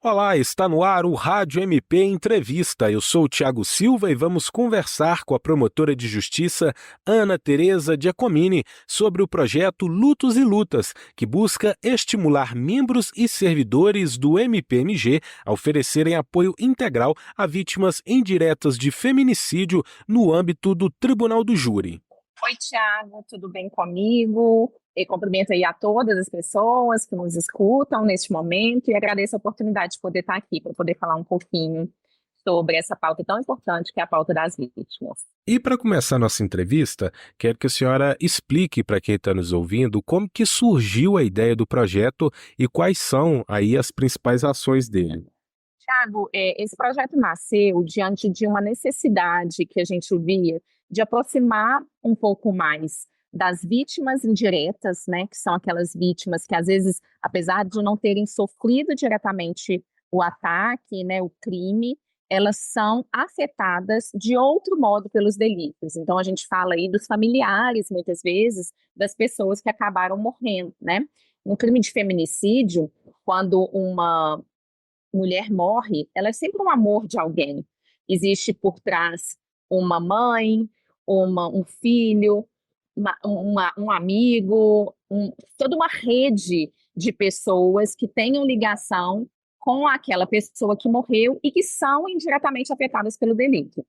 Olá, está no ar o Rádio MP Entrevista. Eu sou o Thiago Silva e vamos conversar com a promotora de justiça Ana Tereza Giacomini sobre o projeto Lutos e Lutas, que busca estimular membros e servidores do MPMG a oferecerem apoio integral a vítimas indiretas de feminicídio no âmbito do Tribunal do Júri. Oi, Thiago, tudo bem comigo? Eu cumprimento aí a todas as pessoas que nos escutam neste momento e agradeço a oportunidade de poder estar aqui para poder falar um pouquinho sobre essa pauta tão importante que é a pauta das vítimas. E para começar nossa entrevista, quero que a senhora explique para quem está nos ouvindo como que surgiu a ideia do projeto e quais são aí as principais ações dele. Thiago, esse projeto nasceu diante de uma necessidade que a gente via de aproximar um pouco mais das vítimas indiretas, né, que são aquelas vítimas que às vezes, apesar de não terem sofrido diretamente o ataque, né, o crime, elas são afetadas de outro modo pelos delitos. Então a gente fala aí dos familiares, muitas vezes, das pessoas que acabaram morrendo, né? Um crime de feminicídio, quando uma mulher morre, ela é sempre um amor de alguém. Existe por trás uma mãe, um filho, um amigo, toda uma rede de pessoas que tenham ligação com aquela pessoa que morreu e que são indiretamente afetadas pelo delito.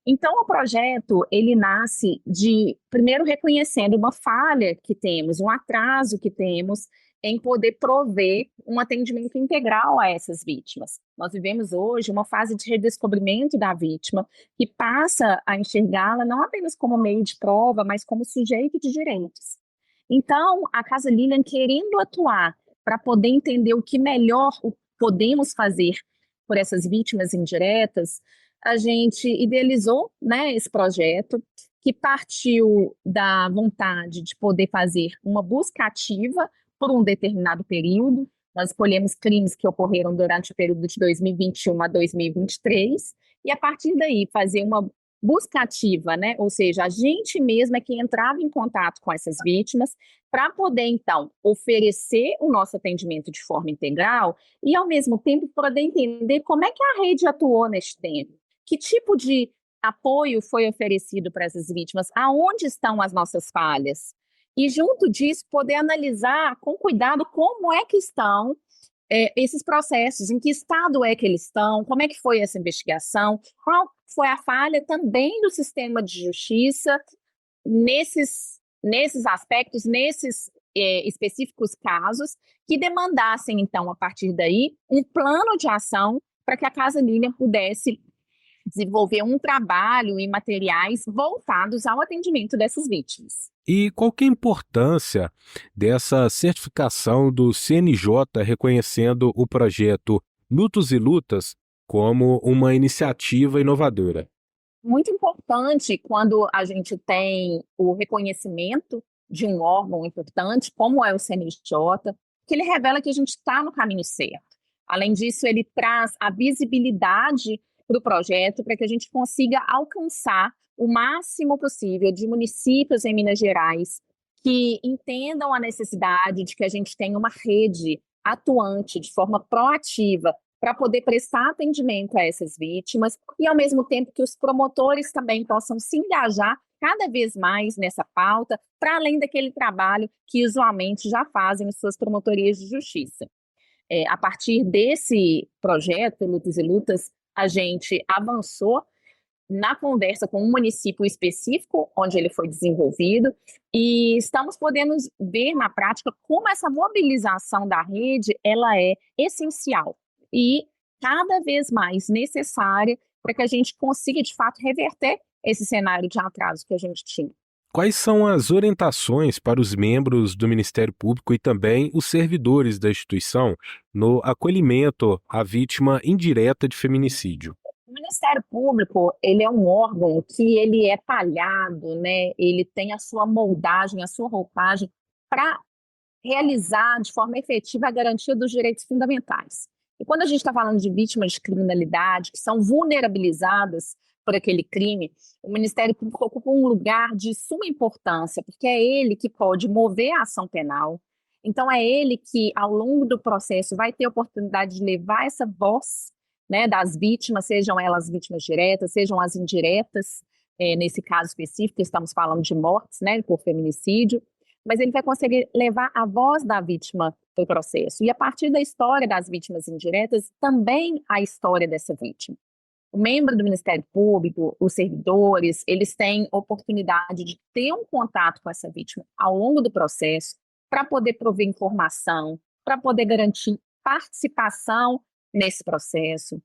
Então, o projeto, ele nasce de, primeiro, reconhecendo uma falha que temos, um atraso que temos em poder prover um atendimento integral a essas vítimas. Nós vivemos hoje uma fase de redescobrimento da vítima, que passa a enxergá-la não apenas como meio de prova, mas como sujeito de direitos. Então, a Casa Lilian, querendo atuar para poder entender o que melhor podemos fazer por essas vítimas indiretas, a gente idealizou, né, esse projeto, que partiu da vontade de poder fazer uma busca ativa por um determinado período. Nós escolhemos crimes que ocorreram durante o período de 2021 a 2023, e a partir daí fazer uma busca ativa, né? Ou seja, a gente mesmo é que entrava em contato com essas vítimas para poder, então, oferecer o nosso atendimento de forma integral e, ao mesmo tempo, poder entender como é que a rede atuou neste tempo. Que tipo de apoio foi oferecido para essas vítimas? Aonde estão as nossas falhas? E, junto disso, poder analisar com cuidado como é que estão esses processos, em que estado é que eles estão, como é que foi essa investigação, qual foi a falha também do sistema de justiça nesses aspectos, nesses específicos casos, que demandassem, então, a partir daí, um plano de ação para que a Casa Lilian pudesse desenvolver um trabalho e materiais voltados ao atendimento dessas vítimas. E qual que é a importância dessa certificação do CNJ reconhecendo o projeto Lutos e Lutas como uma iniciativa inovadora? Muito importante quando a gente tem o reconhecimento de um órgão importante, como é o CNJ, que ele revela que a gente está no caminho certo. Além disso, ele traz a visibilidade para o projeto para que a gente consiga alcançar o máximo possível de municípios em Minas Gerais que entendam a necessidade de que a gente tenha uma rede atuante de forma proativa para poder prestar atendimento a essas vítimas e, ao mesmo tempo, que os promotores também possam se engajar cada vez mais nessa pauta, para além daquele trabalho que usualmente já fazem as suas promotorias de justiça. A partir desse projeto, Lutos e Lutas, a gente avançou na conversa com um município específico onde ele foi desenvolvido e estamos podendo ver na prática como essa mobilização da rede ela é essencial e cada vez mais necessária para que a gente consiga, de fato, reverter esse cenário de atraso que a gente tinha. Quais são as orientações para os membros do Ministério Público e também os servidores da instituição no acolhimento à vítima indireta de feminicídio? O Ministério Público, ele é um órgão que ele é talhado, né? Ele tem a sua moldagem, a sua roupagem para realizar de forma efetiva a garantia dos direitos fundamentais. E quando a gente está falando de vítimas de criminalidade que são vulnerabilizadas por aquele crime, o Ministério Público ocupa um lugar de suma importância, porque é ele que pode mover a ação penal, Então, é ele que, ao longo do processo, vai ter a oportunidade de levar essa voz, né, das vítimas, sejam elas vítimas diretas, sejam as indiretas, nesse caso específico, estamos falando de mortes, né, por feminicídio, mas ele vai conseguir levar a voz da vítima para o processo. E a partir da história das vítimas indiretas, também a história dessa vítima. O membro do Ministério Público, os servidores, eles têm oportunidade de ter um contato com essa vítima ao longo do processo para poder prover informação, para poder garantir participação nesse processo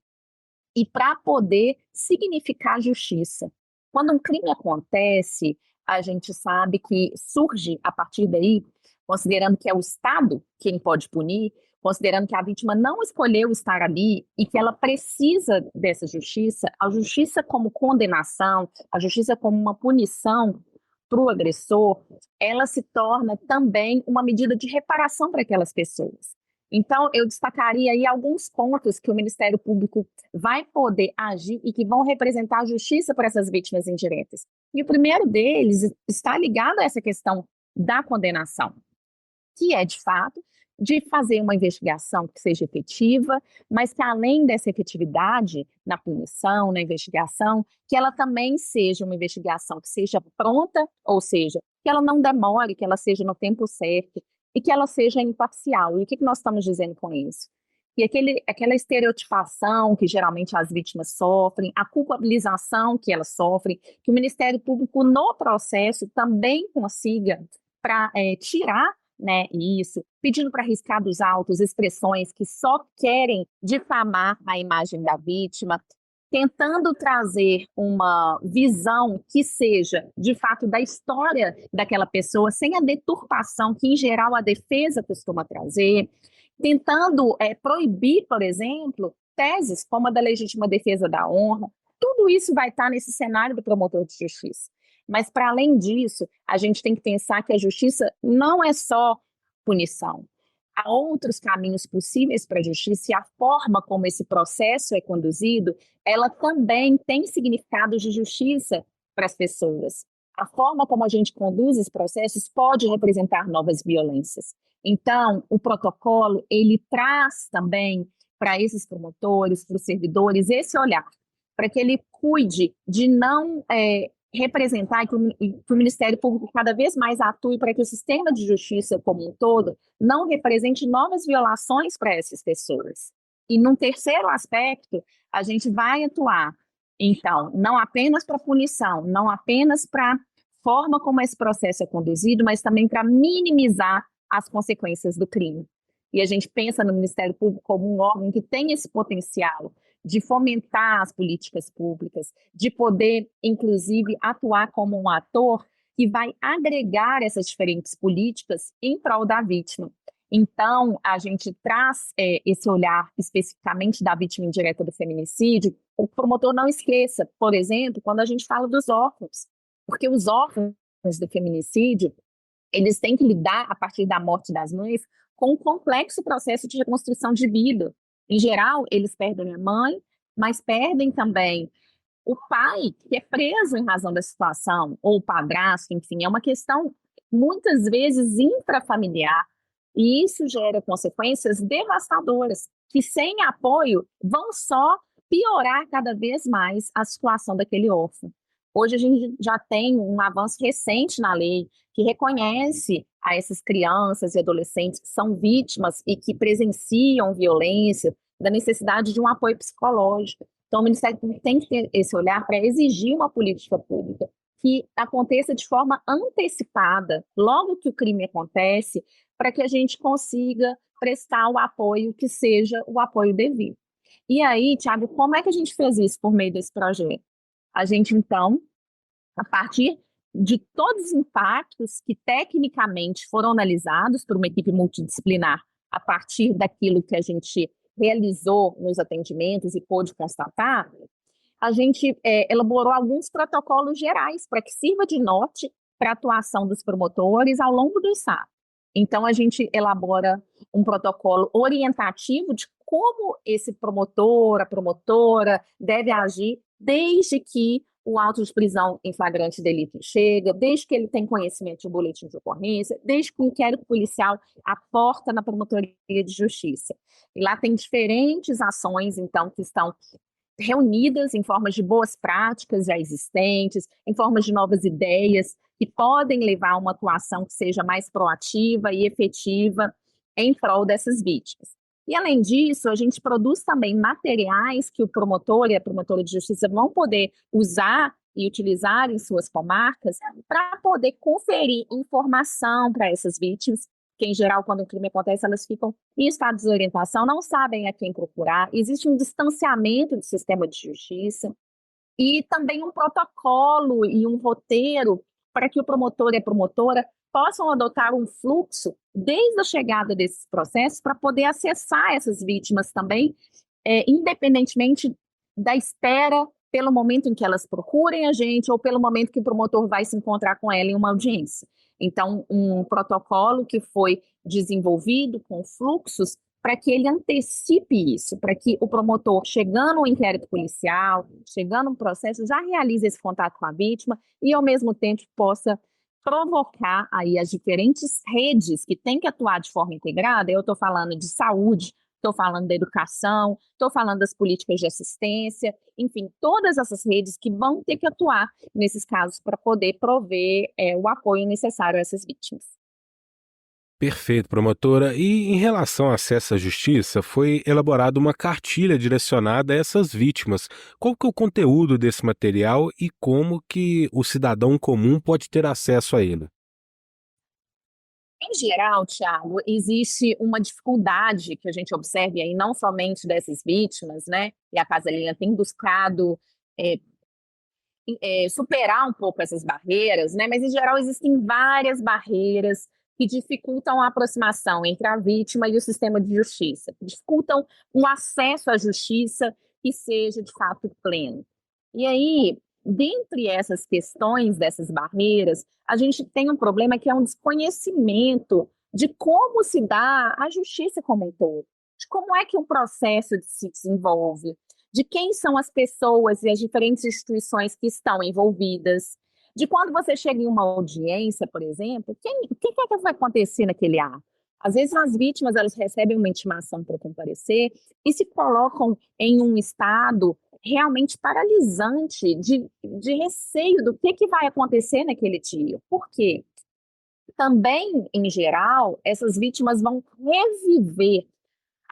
e para poder significar justiça. Quando um crime acontece, a gente sabe que surge a partir daí, considerando que é o Estado quem pode punir, considerando que a vítima não escolheu estar ali e que ela precisa dessa justiça, a justiça como condenação, a justiça como uma punição para o agressor, ela se torna também uma medida de reparação para aquelas pessoas. Então, eu destacaria aí alguns pontos que o Ministério Público vai poder agir e que vão representar a justiça para essas vítimas indiretas. E o primeiro deles está ligado a essa questão da condenação, que é, de fato, de fazer uma investigação que seja efetiva, mas que além dessa efetividade na punição, na investigação, que ela também seja uma investigação que seja pronta, ou seja, que ela não demore, que ela seja no tempo certo e que ela seja imparcial. E o que nós estamos dizendo com isso? E aquela estereotipação que geralmente as vítimas sofrem, a culpabilização que elas sofrem, que o Ministério Público no processo também consiga tirar, né, isso, pedindo para riscar dos autos expressões que só querem difamar a imagem da vítima, tentando trazer uma visão que seja, de fato, da história daquela pessoa, sem a deturpação que, em geral, a defesa costuma trazer, tentando proibir, por exemplo, teses como a da legítima defesa da honra. Tudo isso vai estar nesse cenário do promotor de justiça. Mas, para além disso, a gente tem que pensar que a justiça não é só punição. Há outros caminhos possíveis para a justiça e a forma como esse processo é conduzido, ela também tem significados de justiça para as pessoas. A forma como a gente conduz esses processos pode representar novas violências. Então, o protocolo, ele traz também para esses promotores, para os servidores, esse olhar, para que ele cuide de não representar que o Ministério Público cada vez mais atue para que o sistema de justiça como um todo não represente novas violações para essas pessoas. E num terceiro aspecto, a gente vai atuar, então, não apenas para punição, não apenas para forma como esse processo é conduzido, mas também para minimizar as consequências do crime. E a gente pensa no Ministério Público como um órgão que tem esse potencial de fomentar as políticas públicas, de poder, inclusive, atuar como um ator que vai agregar essas diferentes políticas em prol da vítima. Então, a gente traz esse olhar especificamente da vítima indireta do feminicídio. O promotor não esqueça, por exemplo, quando a gente fala dos órfãos, porque os órfãos do feminicídio, eles têm que lidar, a partir da morte das mães, com um complexo processo de reconstrução de vida. Em geral, eles perdem a mãe, mas perdem também o pai, que é preso em razão da situação, ou o padrasto, enfim, é uma questão muitas vezes intrafamiliar, e isso gera consequências devastadoras, que sem apoio vão só piorar cada vez mais a situação daquele órfão. Hoje a gente já tem um avanço recente na lei que reconhece a essas crianças e adolescentes que são vítimas e que presenciam violência, da necessidade de um apoio psicológico. Então, o Ministério Público tem que ter esse olhar para exigir uma política pública que aconteça de forma antecipada, logo que o crime acontece, para que a gente consiga prestar o apoio que seja o apoio devido. E aí, Thiago, como é que a gente fez isso por meio desse projeto? A gente, então, a partir de todos os impactos que tecnicamente foram analisados por uma equipe multidisciplinar, a partir daquilo que a gente realizou nos atendimentos e pôde constatar, a gente elaborou alguns protocolos gerais para que sirva de norte para a atuação dos promotores ao longo do Estado. Então, a gente elabora um protocolo orientativo de como esse promotor, a promotora, deve agir desde que o auto de prisão em flagrante delito chega, desde que ele tem conhecimento de boletim de ocorrência, desde que o inquérito policial aporta na Promotoria de Justiça. E lá tem diferentes ações, então, que estão reunidas em formas de boas práticas já existentes, em formas de novas ideias, que podem levar a uma atuação que seja mais proativa e efetiva em prol dessas vítimas. E, além disso, a gente produz também materiais que o promotor e a promotora de justiça vão poder usar e utilizar em suas comarcas para poder conferir informação para essas vítimas, que, em geral, quando o crime acontece, elas ficam em estado de desorientação, não sabem a quem procurar, existe um distanciamento do sistema de justiça e também um protocolo e um roteiro para que o promotor e a promotora possam adotar um fluxo desde a chegada desses processos para poder acessar essas vítimas também, independentemente da espera pelo momento em que elas procurem a gente ou pelo momento que o promotor vai se encontrar com ela em uma audiência. Então, um protocolo que foi desenvolvido com fluxos para que ele antecipe isso, para que o promotor, chegando ao inquérito policial, chegando no processo, já realize esse contato com a vítima e, ao mesmo tempo, possa provocar aí as diferentes redes que têm que atuar de forma integrada. Eu estou falando de saúde, estou falando da educação, estou falando das políticas de assistência, enfim, todas essas redes que vão ter que atuar nesses casos para poder prover o apoio necessário a essas vítimas. Perfeito, promotora. E em relação ao acesso à justiça, foi elaborada uma cartilha direcionada a essas vítimas. Qual que é o conteúdo desse material e como que o cidadão comum pode ter acesso a ele? Em geral, Thiago, existe uma dificuldade que a gente observa aí, não somente dessas vítimas, né? E a Casa Lilian tem buscado superar um pouco essas barreiras, né? Mas, em geral, existem várias barreiras que dificultam a aproximação entre a vítima e o sistema de justiça, que dificultam o acesso à justiça que seja, de fato, pleno. E aí, dentre essas questões, dessas barreiras, a gente tem um problema que é um desconhecimento de como se dá a justiça como um todo, de como é que o processo se desenvolve, de quem são as pessoas e as diferentes instituições que estão envolvidas, de quando você chega em uma audiência, por exemplo, o que é que vai acontecer naquele ato? Às vezes as vítimas elas recebem uma intimação para comparecer e se colocam em um estado realmente paralisante de receio do que vai acontecer naquele dia. Por quê? Também, em geral, essas vítimas vão reviver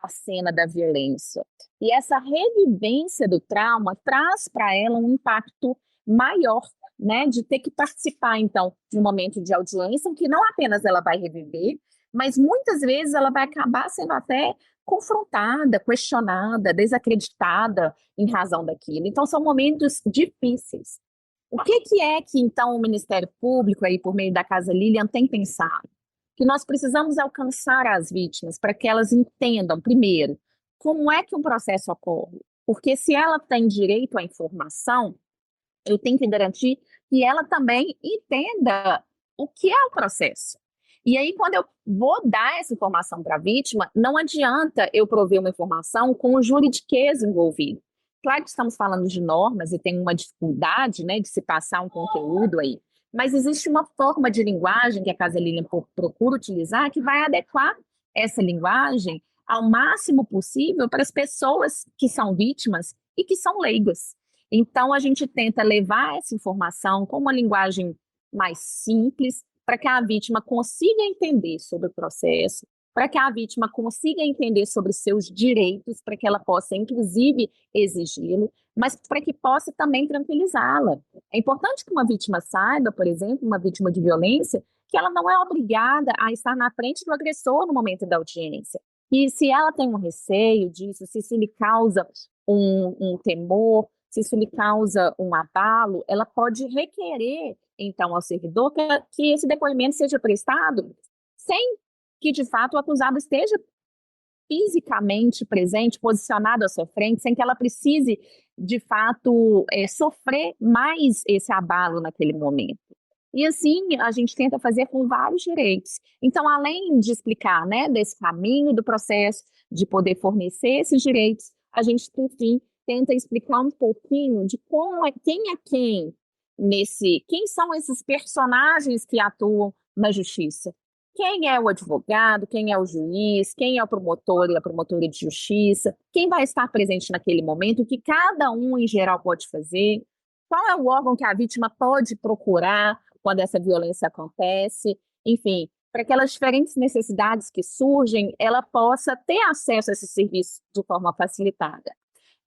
a cena da violência. E essa revivência do trauma traz para ela um impacto maior, né, de ter que participar, então, de um momento de audiência em que não apenas ela vai reviver, mas muitas vezes ela vai acabar sendo até confrontada, questionada, desacreditada em razão daquilo. Então, são momentos difíceis. O que é que, então, o Ministério Público, aí, por meio da Casa Lilian, tem pensado? Que nós precisamos alcançar as vítimas para que elas entendam, primeiro, como é que um processo ocorre. Porque se ela tem direito à informação, eu tenho que garantir que ela também entenda o que é o processo. E aí, quando eu vou dar essa informação para a vítima, não adianta eu prover uma informação com o juridiquês envolvido. Claro que estamos falando de normas e tem uma dificuldade, né, de se passar um conteúdo aí, mas existe uma forma de linguagem que a Casa Lilian procura utilizar que vai adequar essa linguagem ao máximo possível para as pessoas que são vítimas e que são leigas. Então, a gente tenta levar essa informação com uma linguagem mais simples, para que a vítima consiga entender sobre o processo, para que a vítima consiga entender sobre seus direitos, para que ela possa, inclusive, exigi-lo, mas para que possa também tranquilizá-la. É importante que uma vítima saiba, por exemplo, uma vítima de violência, que ela não é obrigada a estar na frente do agressor no momento da audiência. E se ela tem um receio disso, se isso lhe causa um temor, se isso lhe causa um abalo, ela pode requerer, então, ao servidor que esse depoimento seja prestado sem que, de fato, o acusado esteja fisicamente presente, posicionado à sua frente, sem que ela precise, de fato, sofrer mais esse abalo naquele momento. E assim, a gente tenta fazer com vários direitos. Então, além de explicar, né, desse caminho do processo, de poder fornecer esses direitos, a gente, enfim, tenta explicar um pouquinho de como quem é quem são esses personagens que atuam na justiça. Quem é o advogado, quem é o juiz, quem é o promotor e a promotora de justiça, quem vai estar presente naquele momento, o que cada um, em geral, pode fazer, qual é o órgão que a vítima pode procurar quando essa violência acontece, enfim, para aquelas diferentes necessidades que surgem, ela possa ter acesso a esse serviço de forma facilitada.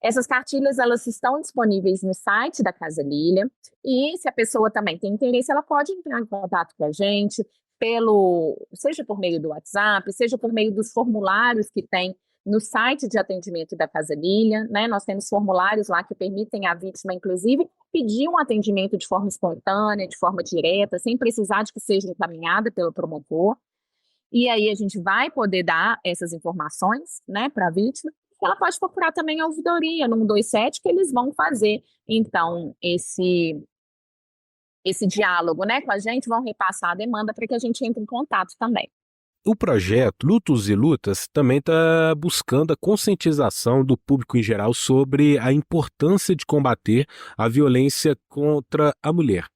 Essas cartilhas, elas estão disponíveis no site da Casa Lilia, e se a pessoa também tem interesse, ela pode entrar em contato com a gente, seja por meio do WhatsApp, seja por meio dos formulários que tem no site de atendimento da Casa Lilia, né? Nós temos formulários lá que permitem à vítima, inclusive, pedir um atendimento de forma espontânea, de forma direta, sem precisar de que seja encaminhada pelo promotor. E aí a gente vai poder dar essas informações, né, para a vítima. Ela pode procurar também a ouvidoria no 127, que eles vão fazer, então, esse diálogo, né, com a gente, vão repassar a demanda para que a gente entre em contato também. O projeto Lutos e Lutas também está buscando a conscientização do público em geral sobre a importância de combater a violência contra a mulher.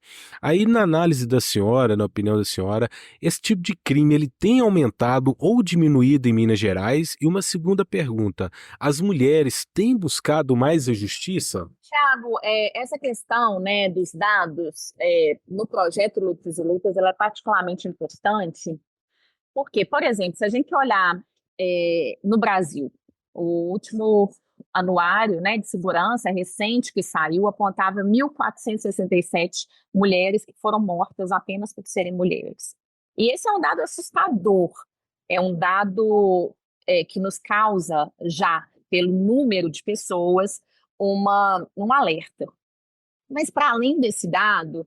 Aí, na análise da senhora, na opinião da senhora, esse tipo de crime ele tem aumentado ou diminuído em Minas Gerais? E uma segunda pergunta, as mulheres têm buscado mais a justiça? Tiago, essa questão, né, dos dados no projeto Lutos e Lutas, ela é particularmente importante. Porque, por exemplo, se a gente olhar no Brasil, o último anuário, né, de segurança recente que saiu apontava 1.467 mulheres que foram mortas apenas por serem mulheres. E esse é um dado assustador, é um dado que nos causa já, pelo número de pessoas, um alerta. Mas, para além desse dado,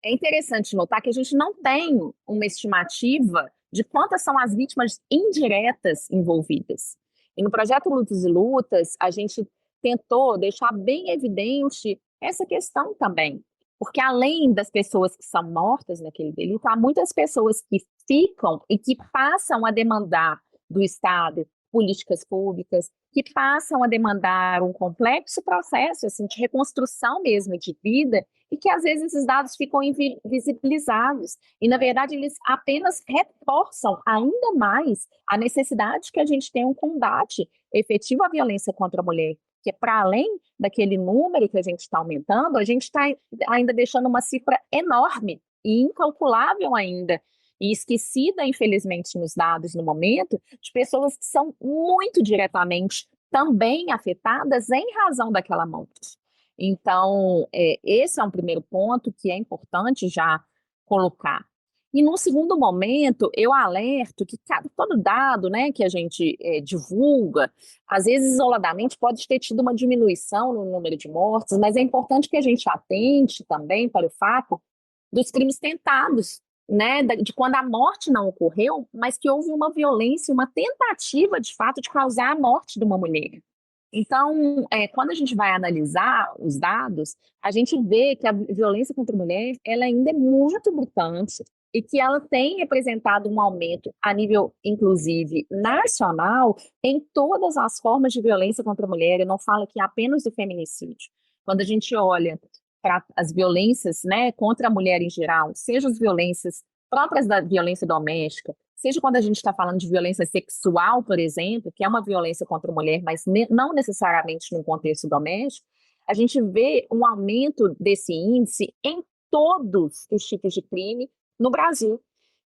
é interessante notar que a gente não tem uma estimativa de quantas são as vítimas indiretas envolvidas. E no projeto Lutos e Lutas, a gente tentou deixar bem evidente essa questão também. Porque além das pessoas que são mortas naquele delito, há muitas pessoas que ficam e que passam a demandar do Estado políticas públicas, que passam a demandar um complexo processo assim, de reconstrução mesmo de vida, e que às vezes esses dados ficam invisibilizados. E, na verdade, eles apenas reforçam ainda mais a necessidade que a gente tenha um combate efetivo à violência contra a mulher, que para além daquele número que a gente está aumentando, a gente está ainda deixando uma cifra enorme e incalculável ainda, e esquecida, infelizmente, nos dados no momento, de pessoas que são muito diretamente também afetadas em razão daquela morte. Então, esse é um primeiro ponto que é importante já colocar. E num segundo momento, eu alerto que todo dado, né, que a gente divulga, às vezes isoladamente pode ter tido uma diminuição no número de mortes, mas é importante que a gente atente também para o fato dos crimes tentados, né, de quando a morte não ocorreu, mas que houve uma violência, uma tentativa de fato de causar a morte de uma mulher. Então, quando a gente vai analisar os dados, a gente vê que a violência contra a mulher ela ainda é muito gritante e que ela tem representado um aumento a nível, inclusive, nacional em todas as formas de violência contra a mulher. Eu não falo aqui apenas do feminicídio. Quando a gente olha para as violências, né, contra a mulher em geral, seja as violências próprias da violência doméstica, seja quando a gente está falando de violência sexual, por exemplo, que é uma violência contra a mulher, mas não necessariamente no contexto doméstico, a gente vê um aumento desse índice em todos os tipos de crime no Brasil.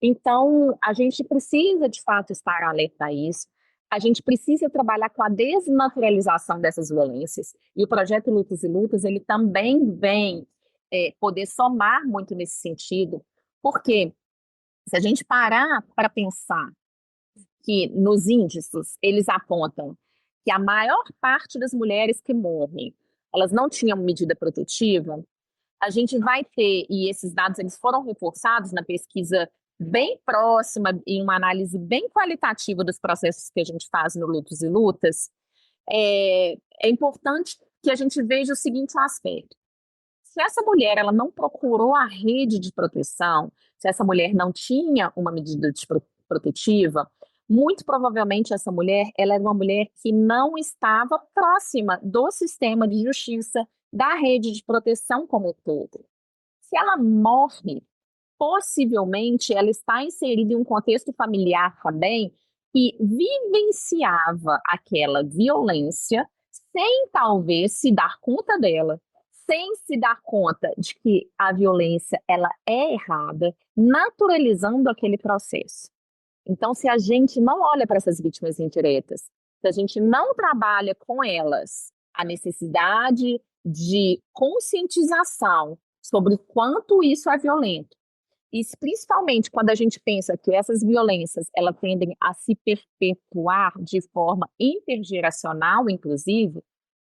Então, a gente precisa, de fato, estar alerta a isso. A gente precisa trabalhar com a desnaturalização dessas violências. E o projeto Lutas e Lutas, ele também vem poder somar muito nesse sentido, porque se a gente parar para pensar que nos índices eles apontam que a maior parte das mulheres que morrem, elas não tinham medida protetiva, a gente vai ter, e esses dados eles foram reforçados na pesquisa bem próxima e uma análise bem qualitativa dos processos que a gente faz no Lutos e Lutas, é importante que a gente veja o seguinte aspecto. Se essa mulher ela não procurou a rede de proteção, se essa mulher não tinha uma medida protetiva, muito provavelmente essa mulher, ela era uma mulher que não estava próxima do sistema de justiça, da rede de proteção como um todo. Se ela morre, possivelmente ela está inserida em um contexto familiar também que vivenciava aquela violência sem talvez se dar conta dela, sem se dar conta de que a violência ela é errada, naturalizando aquele processo. Então, se a gente não olha para essas vítimas indiretas, se a gente não trabalha com elas a necessidade de conscientização sobre o quanto isso é violento, e principalmente quando a gente pensa que essas violências elas tendem a se perpetuar de forma intergeracional, inclusive,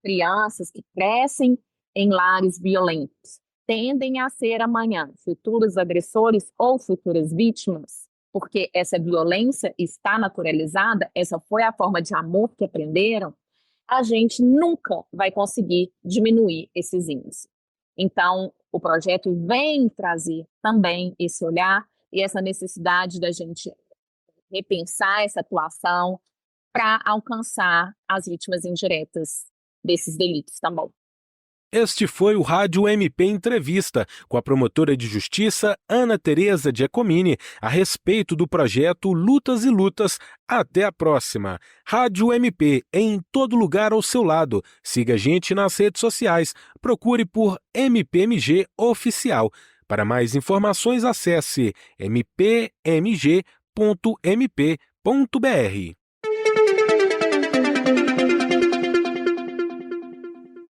crianças que crescem em lares violentos tendem a ser amanhã futuros agressores ou futuras vítimas, porque essa violência está naturalizada, essa foi a forma de amor que aprenderam, a gente nunca vai conseguir diminuir esses índices. Então, o projeto vem trazer também esse olhar e essa necessidade da gente repensar essa atuação para alcançar as vítimas indiretas desses delitos também. Este foi o Rádio MP Entrevista com a promotora de justiça Ana Tereza Giacomini a respeito do projeto Lutas e Lutas. Até a próxima. Rádio MP, em todo lugar ao seu lado. Siga a gente nas redes sociais. Procure por MPMG Oficial. Para mais informações, acesse mpmg.mp.br.